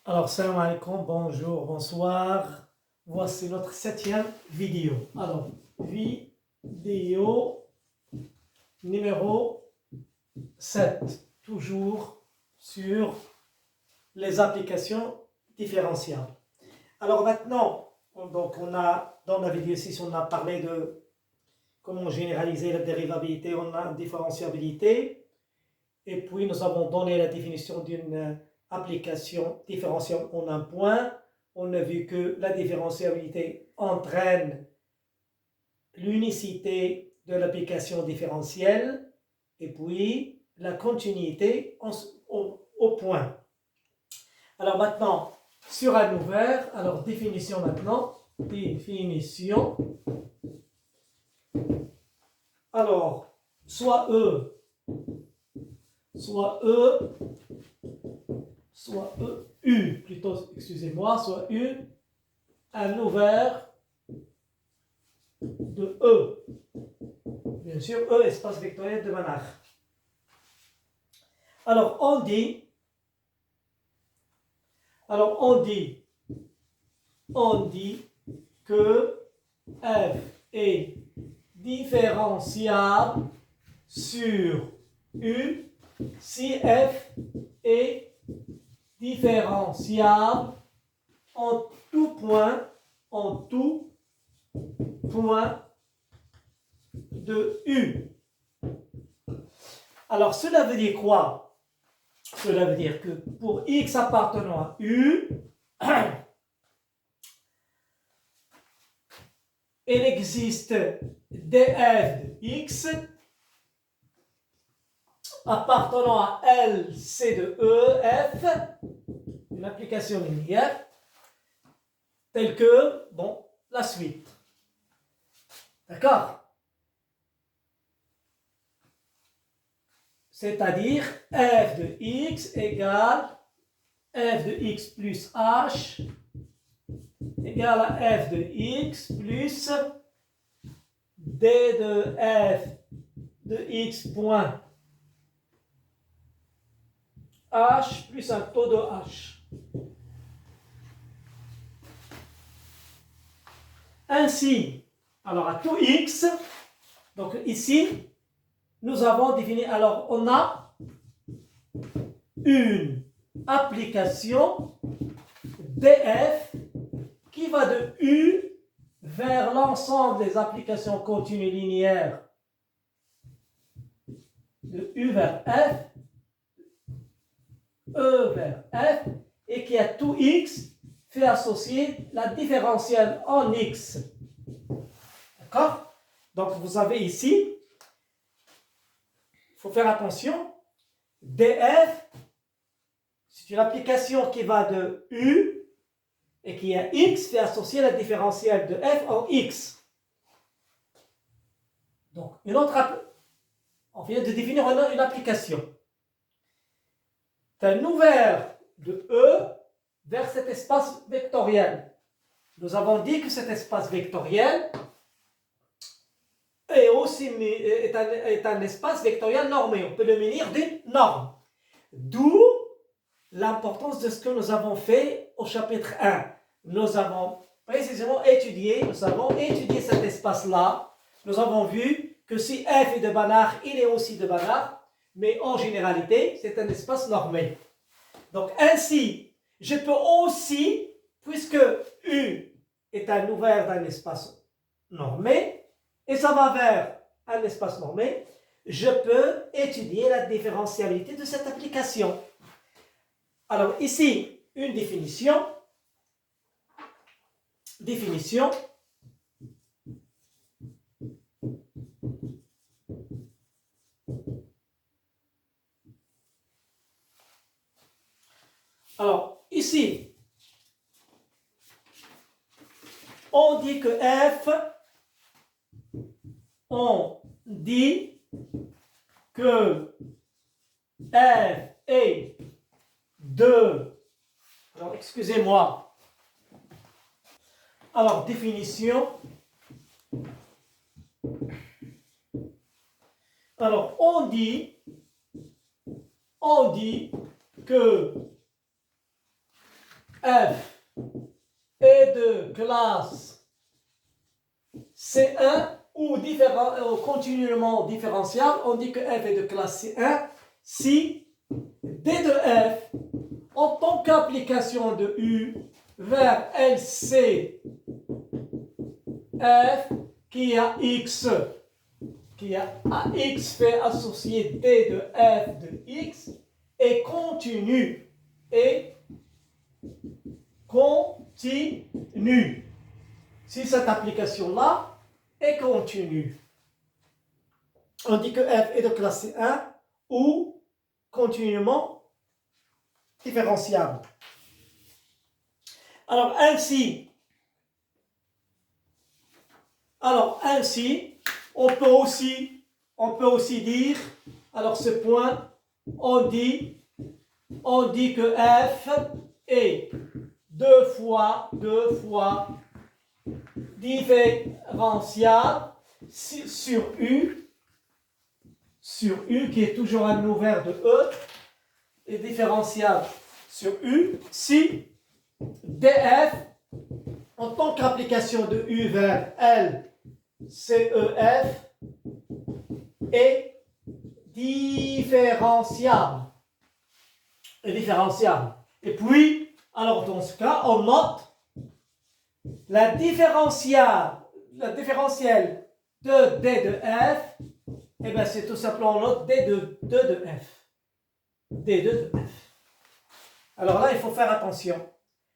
Alors, salam alaikum, bonjour, bonsoir. Voici notre 7e vidéo. Alors, vidéo numéro 7, toujours sur les applications différentielles. Alors maintenant, on a, dans la vidéo 6, on a parlé de comment généraliser la dérivabilité en différenciabilité. Et puis, nous avons donné la définition d'une application différentielle en un point. On a vu que la différenciabilité entraîne l'unicité de l'application différentielle et puis la continuité au point. Alors maintenant, sur un ouvert, alors définition maintenant, définition. Alors, soit U, plutôt, excusez-moi, soit U, un ouvert de E. Bien sûr, E, espace vectoriel de Banach. Alors, on dit que f est différenciable sur U si f est différenciable en tout point de U. Alors, cela veut dire quoi? Cela veut dire que pour x appartenant à U, il existe df de x appartenant à LC de EF, une application linéaire, telle que, bon, la suite. D'accord? C'est-à-dire f de x égale f de x plus h égale à f de x plus d de f de x point h plus un taux de h. Ainsi, alors à tout x, donc ici, nous avons défini, alors on a une application df qui va de U vers l'ensemble des applications continues linéaires de U vers F, E vers F, et qui a tout x fait associer la différentielle en x. D'accord? Donc vous avez ici, il faut faire attention, df, c'est une application qui va de U et qui a x fait associer la différentielle de f en x. Donc, on vient de définir une application. C'est un ouvert de E vers cet espace vectoriel. Nous avons dit que cet espace vectoriel est un espace vectoriel normé. On peut le munir d'une norme. D'où l'importance de ce que nous avons fait au chapitre 1. Nous avons précisément étudié cet espace-là. Nous avons vu que si f est de Banach, il est aussi de Banach, mais en généralité, c'est un espace normé. Donc ainsi, je peux aussi, puisque U est un ouvert d'un espace normé, et ça va vers un espace normé, je peux étudier la différentiabilité de cette application. Alors ici, une définition. Alors ici, on dit que f, est de, alors excusez-moi, alors définition, alors on dit que f est de classe C1 ou continuellement différenciable, on dit que f est de classe C1 si D de f en tant qu'application de U vers LC f qui a x fait associer D de f de x est continu si cette application-là est continue. On dit que f est de classe 1 ou continuellement différenciable. Alors ainsi, on peut aussi dire, alors ce point, on dit que f est deux fois différenciable sur U qui est toujours un ouvert de E, est différenciable sur U si df en tant qu'application de U vers L CEF est différenciable. Et puis, alors dans ce cas, on note la différentielle de D de F, et bien c'est tout simplement, on note D de F. D2 de F. Alors là, il faut faire attention.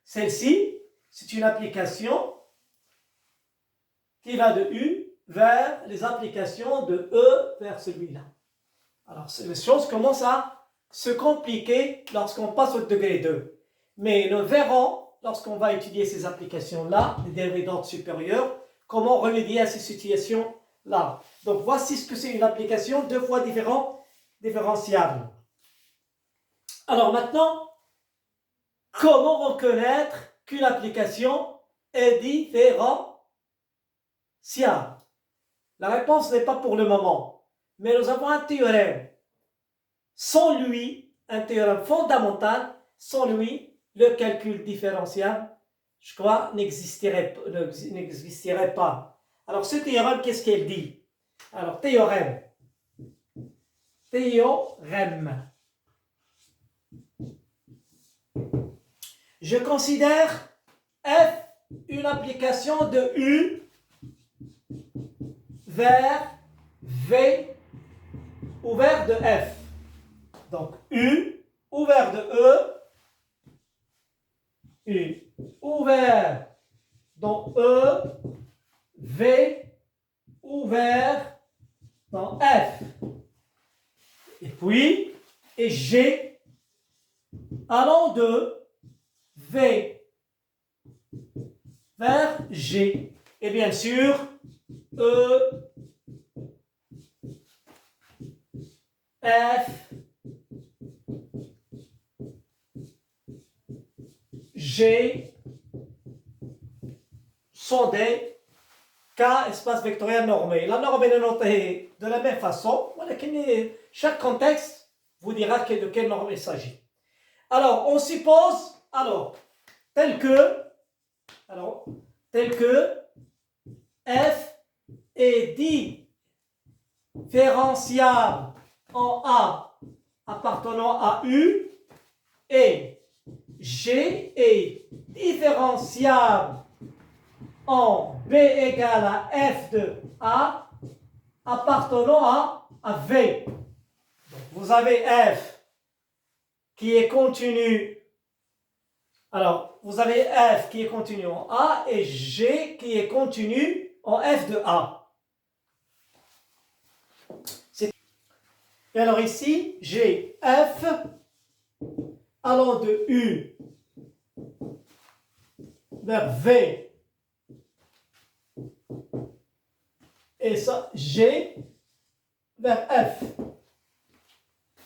Celle-ci, c'est une application qui va de U vers les applications de E vers celui-là. Alors, les choses commencent à se compliquer lorsqu'on passe au degré 2. Mais nous verrons, lorsqu'on va étudier ces applications-là, les dérivés d'ordre supérieur, comment remédier à ces situations-là. Donc, voici ce que c'est une application deux fois différenciable. Alors maintenant, comment reconnaître qu'une application est différenciable? La réponse n'est pas pour le moment, mais nous avons un théorème. Sans lui, un théorème fondamental, sans lui, le calcul différentiable, je crois, n'existerait pas. Alors ce théorème, qu'est-ce qu'il dit? Alors théorème. Je considère F une application de U vers V ouvert de F. Donc U ouvert de E, U ouvert dans E, V ouvert dans F. Et puis, et G allant de V vers G. Et bien sûr, E, F, G sont des cas espace vectoriel normé. La norme est notée de la même façon. Chaque contexte vous dira de quelle norme il s'agit. Alors, on suppose, tel que F est différenciable en A appartenant à U et G est différenciable en B égale à F de A appartenant à V. Donc, vous avez F qui est continu. Alors, vous avez F qui est continu en A et G qui est continu en F de A. Et alors ici, j'ai F allant de U vers V et ça, G vers F.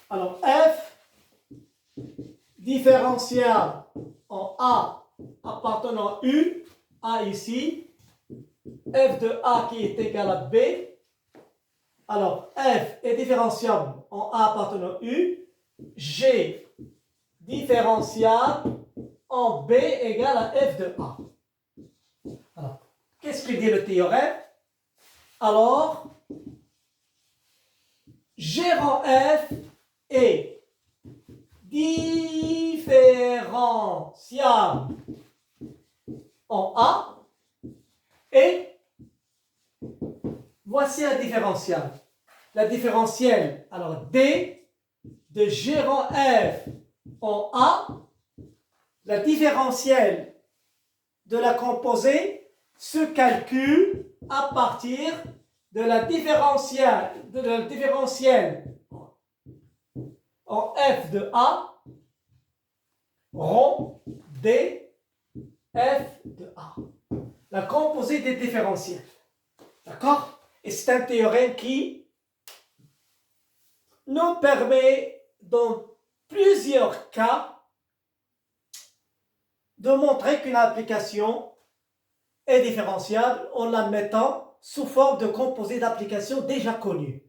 Alors F différentiable en A appartenant à U, A ici, F de A qui est égal à B. Alors F est différenciable en A appartenant à U, G différenciable en B égale à f de A. Alors, qu'est-ce qu'il dit le théorème? Alors, G rang f est différenciable en A et voici un différentiel. La différentielle, alors D de G rang f en A, la différentielle de la composée se calcule à partir de la différentielle en f de A rond D f de A. La composée des différentiels. D'accord? Et c'est un théorème qui nous permet dans plusieurs cas de montrer qu'une application est différenciable en la mettant sous forme de composé d'application déjà connu.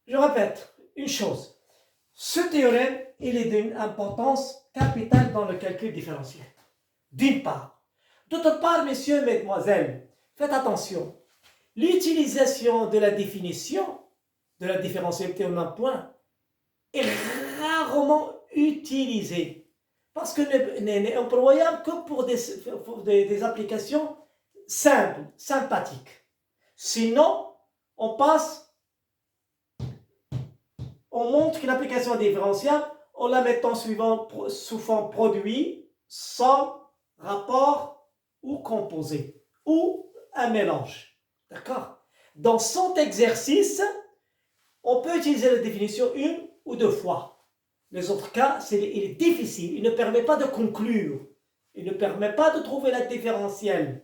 Je répète une chose. Ce théorème, il est d'une importance capitale dans le calcul différentiel. D'une part. D'autre part, messieurs, mesdemoiselles, faites attention. L'utilisation de la définition de la différentialité en un point est rarement utilisée parce que n'est employable que pour des applications simples, sympathiques. Sinon, on montre qu'une application est différenciable en la mettant sous forme produit, somme, rapport ou composé, ou un mélange. D'accord? Dans cet exercice, on peut utiliser la définition une ou deux fois. Les autres cas, il est difficile. Il ne permet pas de conclure. Il ne permet pas de trouver la différentielle.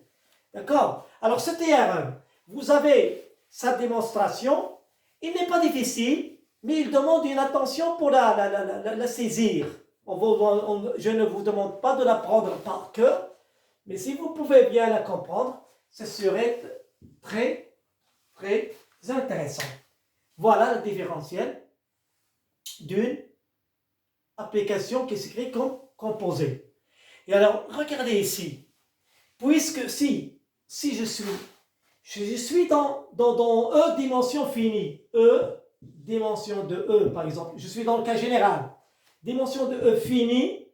D'accord? Alors, ce théorème, vous avez sa démonstration. Il n'est pas difficile, mais il demande une attention pour la saisir. Je ne vous demande pas de la prendre par cœur, mais si vous pouvez bien la comprendre, ce serait très, très intéressant. Voilà le différentiel d'une application qui s'écrit comme composé. Et alors, regardez ici. Puisque si je suis dans E dimension finie, E, dimension de E par exemple, je suis dans le cas général, dimension de E finie,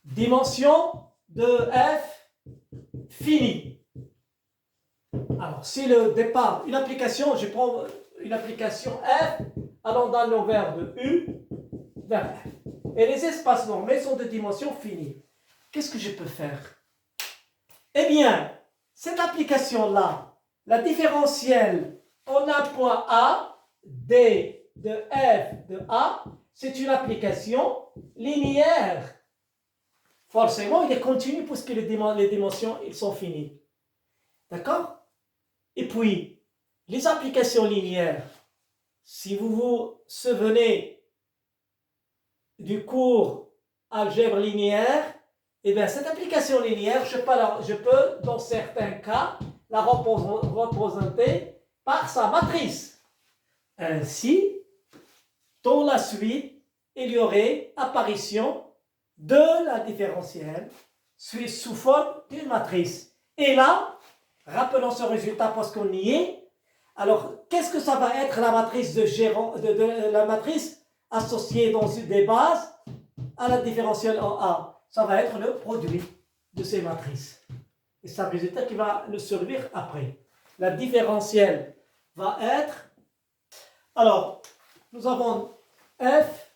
dimension de F finie. Alors, si le départ, une application, je prends une application F allant d'un nom vers de U vers F. Et les espaces normés sont de dimension finie. Qu'est-ce que je peux faire? Eh bien, cette application-là, la différentielle en un point A, D de F de A, c'est une application linéaire. Forcément, il est continu puisque les dimensions ils sont finies. D'accord? Et puis, les applications linéaires, si vous vous souvenez du cours algèbre linéaire, eh bien, cette application linéaire, je peux, dans certains cas, la représenter par sa matrice. Ainsi, dans la suite, il y aurait apparition de la différentielle sous forme d'une matrice. Et là, rappelons ce résultat parce qu'on y est. Alors, qu'est-ce que ça va être la matrice la matrice associée dans des bases à la différentielle en A? Ça va être le produit de ces matrices. Et c'est un résultat qui va nous servir après. La différentielle va être... Alors, nous avons F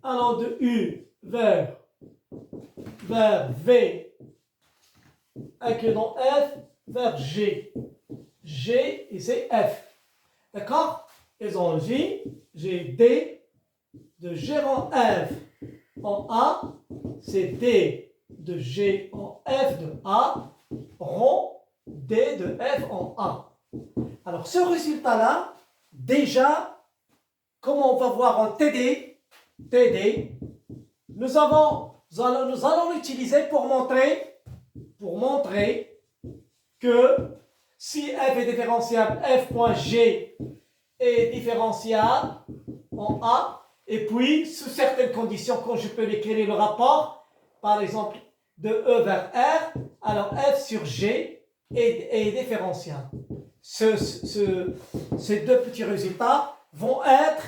allant de U vers V, incluant F vers G. G et c'est F. D'accord? Ils ont J, j'ai D de G en F en A, c'est D de G en F de A, rond D de F en A. Alors ce résultat-là, déjà, comme on va voir en TD, nous allons l'utiliser pour montrer que si f est différenciable, f.g est différenciable en A, Et puis, sous certaines conditions, quand je peux déclarer le rapport, par exemple, de E vers R, alors F sur G est différentiable. Ces deux petits résultats vont être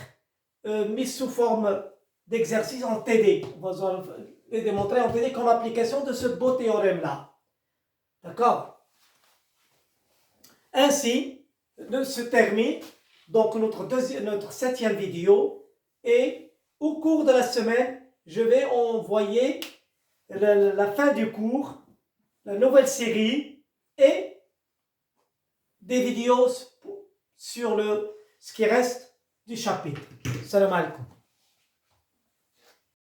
mis sous forme d'exercice en TD. On va les démontrer en TD comme application de ce beau théorème-là. D'accord? Ainsi, se termine donc notre 7e vidéo et au cours de la semaine, je vais envoyer la fin du cours, la nouvelle série et des vidéos sur ce qui reste du chapitre. Salam alaikum.